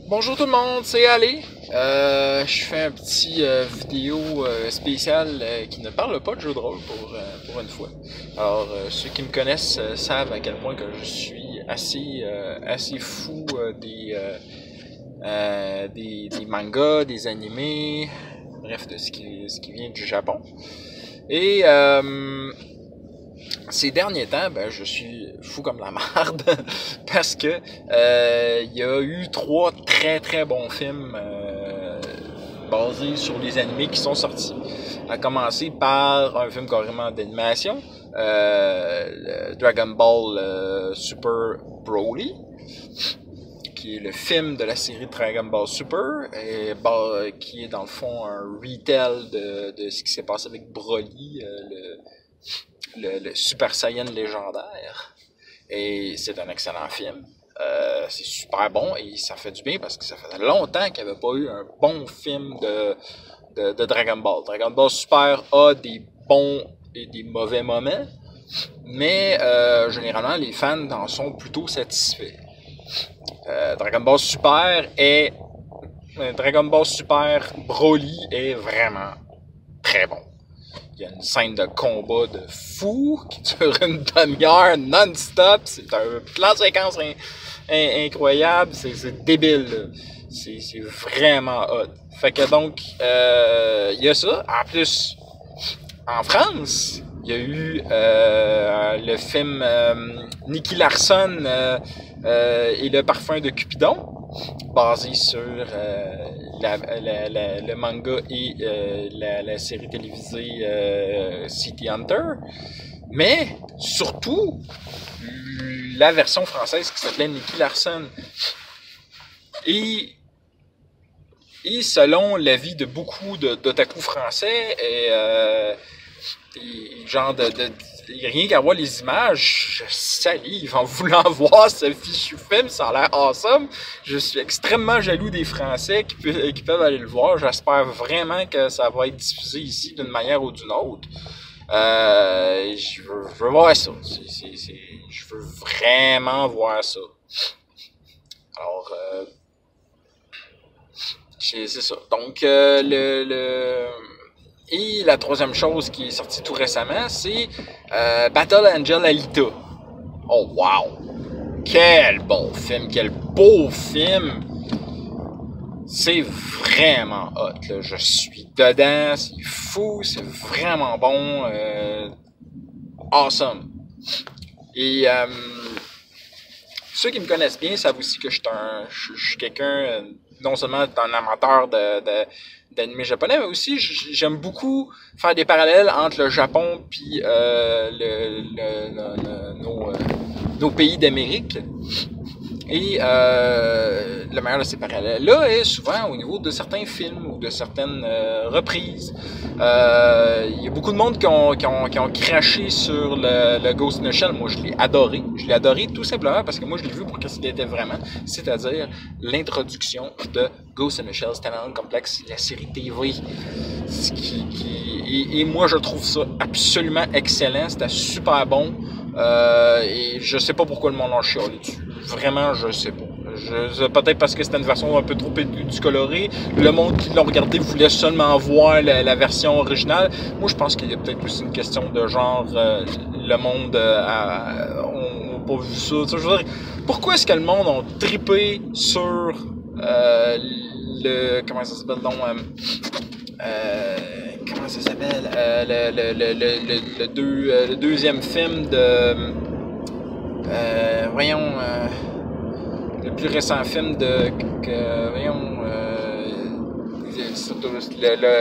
Bonjour tout le monde, c'est Ali. Je fais un petit vidéo spécial qui ne parle pas de jeu de rôle pour une fois. Alors, ceux qui me connaissent savent à quel point que je suis assez fou des mangas, des animés, bref, de ce qui vient du Japon. Et ces derniers temps, je suis fou comme la merde parce que il y a eu 3 très bons films basés sur les animés qui sont sortis. À commencer par un film carrément d'animation, Dragon Ball Super Broly, qui est le film de la série Dragon Ball Super, et qui est dans le fond un retell de ce qui s'est passé avec Broly, le Super Saiyan légendaire. Et c'est un excellent film. C'est super bon et ça fait du bien parce que ça faisait longtemps qu'il n'y avait pas eu un bon film de Dragon Ball. Dragon Ball Super a des bons et des mauvais moments, mais généralement les fans en sont plutôt satisfaits. Dragon Ball Super Broly est vraiment très bon. Il y a une scène de combat de fou qui dure une demi-heure non-stop. C'est un plan de séquence incroyable. C'est débile. C'est vraiment hot. Fait que donc, il y a ça. En plus, en France, il y a eu le film Nicky Larson et le parfum de Cupidon, basé sur le manga et la série télévisée City Hunter, mais surtout la version française qui s'appelait Nicky Larson. Et selon l'avis de beaucoup d'otaku français, genre rien qu'à voir les images, je salive en voulant voir ce fichu film, ça a l'air awesome. Je suis extrêmement jaloux des Français qui peuvent aller le voir. J'espère vraiment que ça va être diffusé ici d'une manière ou d'une autre. Je veux voir ça. Je veux vraiment voir ça. Alors, c'est ça. Donc, et la troisième chose qui est sortie tout récemment, c'est Battle Angel Alita. Oh wow! Quel bon film, quel beau film! C'est vraiment hot, là. Je suis dedans, c'est fou, c'est vraiment bon. Awesome! Et ceux qui me connaissent bien savent aussi que je suis quelqu'un, non seulement un amateur d'anime japonais, mais aussi j'aime beaucoup faire des parallèles entre le Japon puis nos pays d'Amérique. Et le meilleur de ces parallèles-là est souvent au niveau de certains films ou de certaines reprises. Il y a beaucoup de monde qui ont craché sur le Ghost in the Shell. Moi, je l'ai adoré. Je l'ai adoré tout simplement parce que moi, je l'ai vu pour ce qu'il était vraiment. C'est-à-dire l'introduction de Ghost in the Shell Standalone Complex, la série TV. Et moi, je trouve ça absolument excellent. C'était super bon. Et je sais pas pourquoi le monde en chiale dessus. Vraiment, je sais pas. Peut-être parce que c'était une version un peu trop édulcorée. Le monde qui l'a regardé voulait seulement voir la version originale. Moi, je pense qu'il y a peut-être plus une question de genre, le monde n'a pas vu ça. Tu sais, je veux dire, pourquoi est-ce que le monde a trippé sur comment ça s'appelle donc comment ça s'appelle le deuxième film de voyons le plus récent film le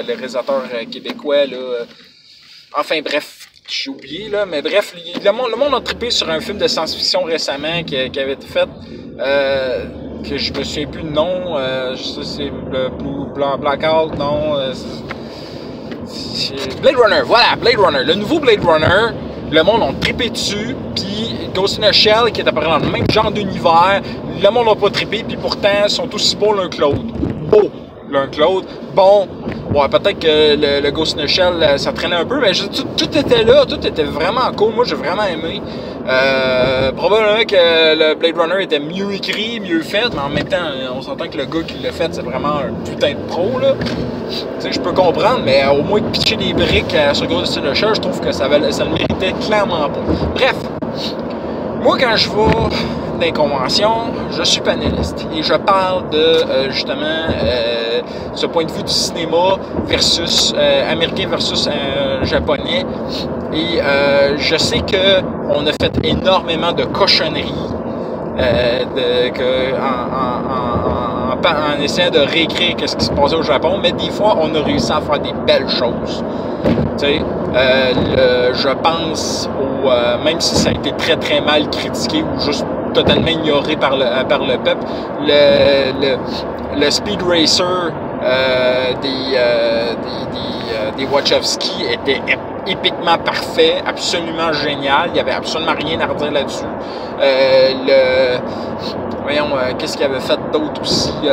réalisateur québécois là, enfin bref, j'ai oublié là, mais bref, le monde a trippé sur un film de science-fiction récemment qui avait été fait, que je me souviens plus le nom, c'est le Blackout, non, Blade Runner, voilà, Blade Runner, le nouveau Blade Runner. Le monde a trippé dessus, puis Ghost in the Shell, qui est apparemment dans le même genre d'univers, le monde n'a pas trippé, puis pourtant, ils sont aussi beaux l'un que l'autre. Beau, l'un que l'autre. Bon, ouais, peut-être que le Ghost in the Shell, ça traînait un peu, mais tout était là, tout était vraiment cool. Moi, j'ai vraiment aimé. Probablement que le Blade Runner était mieux écrit, mieux fait, mais en même temps, on s'entend que le gars qui l'a fait, c'est vraiment un putain de pro, là. Tu sais, je peux comprendre, mais au moins de pitcher des briques sur Ghost in the Shell, je trouve que ça le méritait clairement pas. Bref, moi, quand je vais dans les conventions, je suis panéliste et je parle de, justement, ce point de vue du cinéma versus américain versus japonais. Et je sais qu'on a fait énormément de cochonneries en essayant de réécrire ce qui se passait au Japon, mais des fois, on a réussi à faire des belles choses. Tu sais, je pense, même si ça a été très très mal critiqué ou juste totalement ignoré par le peuple, le Speed Racer des Wachowski était épiquement parfait, absolument génial, il n'y avait absolument rien à redire là-dessus. Voyons, qu'est-ce qu'il avait fait d'autre aussi? Il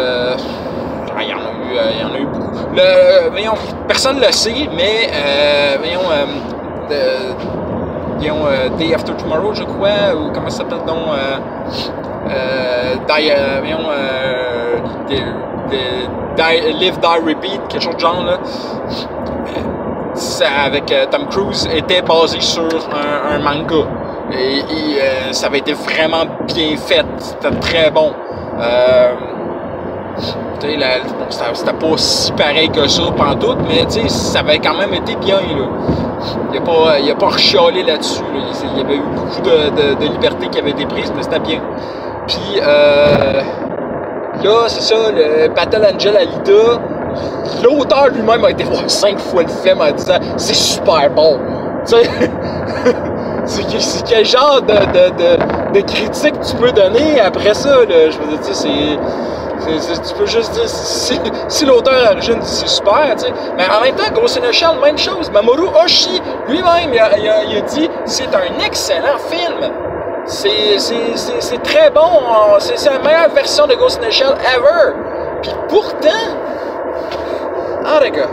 y en a eu beaucoup. Voyons, personne ne le sait, mais Day After Tomorrow, je crois, ou comment ça s'appelle donc? Live, Die, Repeat, quelque chose de genre, là. Ça, avec Tom Cruise, était basé sur un manga. Et ça avait été vraiment bien fait. C'était très bon. C'était pas si pareil que ça pantoute, mais ça avait quand même été bien, là. Il a pas rechialé là-dessus, là. Il y avait eu beaucoup de liberté qui avait été prise, mais c'était bien. Puis là, c'est ça, le Battle Angel Alita, l'auteur lui-même a été voir 5 fois le film en disant « c'est super bon ». Tu sais, c'est quel genre de critique tu peux donner après ça, là? Je veux dire, tu sais, tu peux juste dire si l'auteur à l'origine dit c'est super, tu sais. Mais en même temps, Ghost in the Shell, même chose. Mamoru Oshii, lui-même, il a dit c'est un excellent film. C'est très bon. C'est la meilleure version de Ghost in the Shell ever. Puis pourtant, les gars.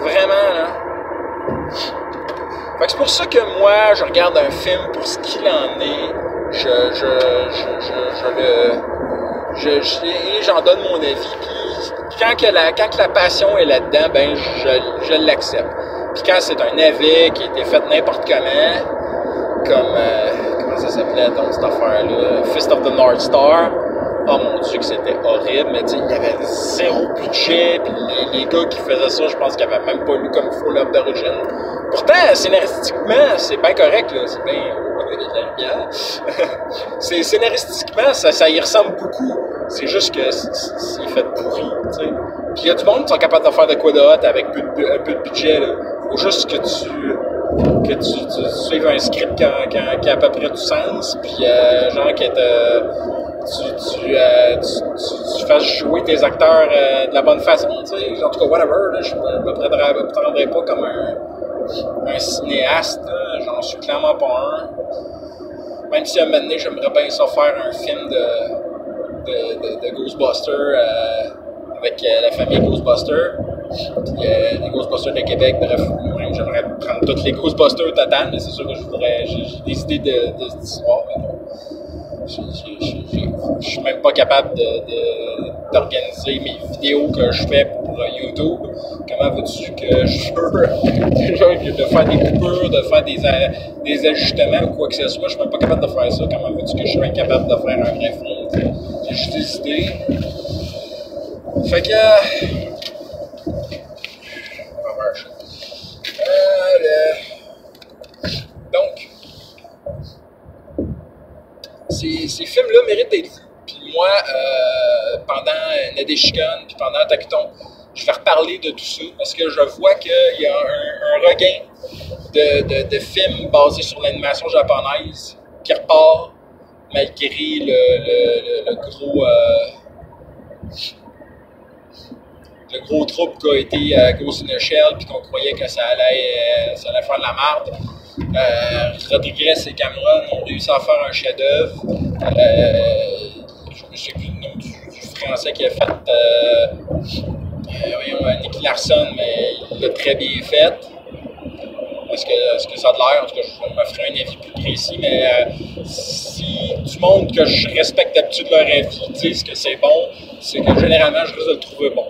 Vraiment, là. Fait que c'est pour ça que moi, je regarde un film pour ce qu'il en est. J'en donne mon avis. Puis quand la passion est là-dedans, ben je l'accepte. Puis quand c'est un navet qui a été fait n'importe comment ça s'appelait donc cette affaire-là, Fist of the North Star. Oh mon Dieu que c'était horrible, mais tu sais, il y avait zéro budget, puis les gars qui faisaient ça, je pense qu'ils avaient même pas lu comme il faut l'œuvre d'origine. Pourtant, scénaristiquement, c'est bien correct, là, c'est bien... Scénaristiquement, ça y ressemble beaucoup. C'est juste que c'est fait pourri, tu sais. Puis il y a du monde qui sont capables de faire de quoi de hot avec un peu de budget, là. Faut juste que tu suives un script qui a à peu près du sens, puis genre que tu fasses jouer tes acteurs de la bonne façon, tu sais. En tout cas, whatever, là, je me prendrais pas comme un cinéaste, là. J'en suis clairement pas un. Même si à un moment donné, j'aimerais bien ça faire un film de Ghostbusters avec la famille Ghostbusters. Puis les Ghostbusters de Québec, bref, même j'aimerais prendre toutes les Ghostbusters total, mais c'est sûr que j'ai des idées de cette histoire, mais bon. Je suis même pas capable d'organiser mes vidéos que je fais pour YouTube. Comment veux-tu que je veux de faire des coupures, de faire des ajustements ou quoi que ce soit? Je suis même pas capable de faire ça. Comment veux-tu que je sois incapable de faire un vrai film? J'ai juste des idées. Fait que... Donc... Ces films-là méritent d'être vus. Puis moi, pendant Nadeshikon, puis pendant Takuton, je vais reparler de tout ça parce que je vois qu'il y a un regain de films basés sur l'animation japonaise qui repart malgré le gros trouble qu'a été Ghost in the Shell puis qu'on croyait que ça allait faire de la merde. Rodriguez et Cameron ont réussi à faire un chef-d'œuvre. Je ne sais plus le nom du Français qui a fait Nicky Larson, mais il l'a très bien fait. Est-ce que ça a de l'air? En tout cas, je me ferai un avis plus précis, mais si du monde que je respecte d'habitude leur avis disent que c'est bon, c'est que généralement, je risque de le trouver bon.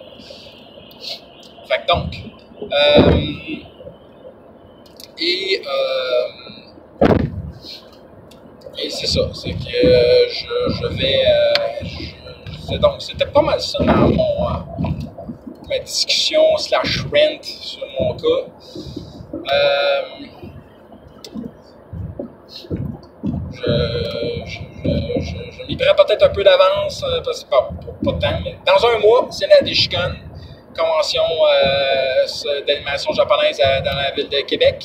Fait que donc, et c'est ça, c'est que je vais... donc, c'était pas mal ça dans ma discussion / rent sur mon cas. Je m'y prends peut-être un peu d'avance, parce que pas de temps, mais dans un mois, c'est la Deshikon, convention d'animation japonaise dans la ville de Québec,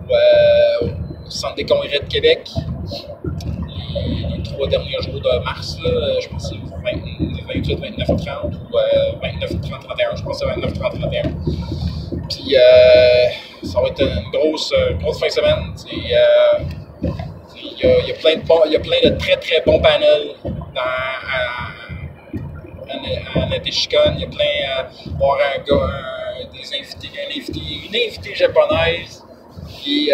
au Centre des congrès de Québec. Les 3 derniers jours de mars, là, je pense que c'est 28, 29, 30, ou 29, 30, 31, je pense que c'est 29, 30, 31. Puis ça va être une grosse fin de semaine. Il y a plein de très très bons panels à la Deshikon. Il y a plein voir une invitée japonaise, puis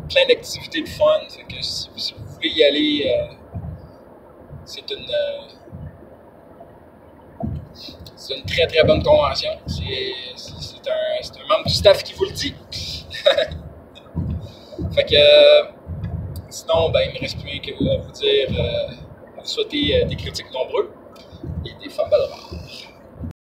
plein d'activités de fun. Fait que si vous voulez y aller, c'est une très très bonne convention. C'est un membre du staff qui vous le dit. Fait que sinon, ben, il me reste plus qu'à vous dire, vous souhaiter des critiques nombreux et des femmes belles.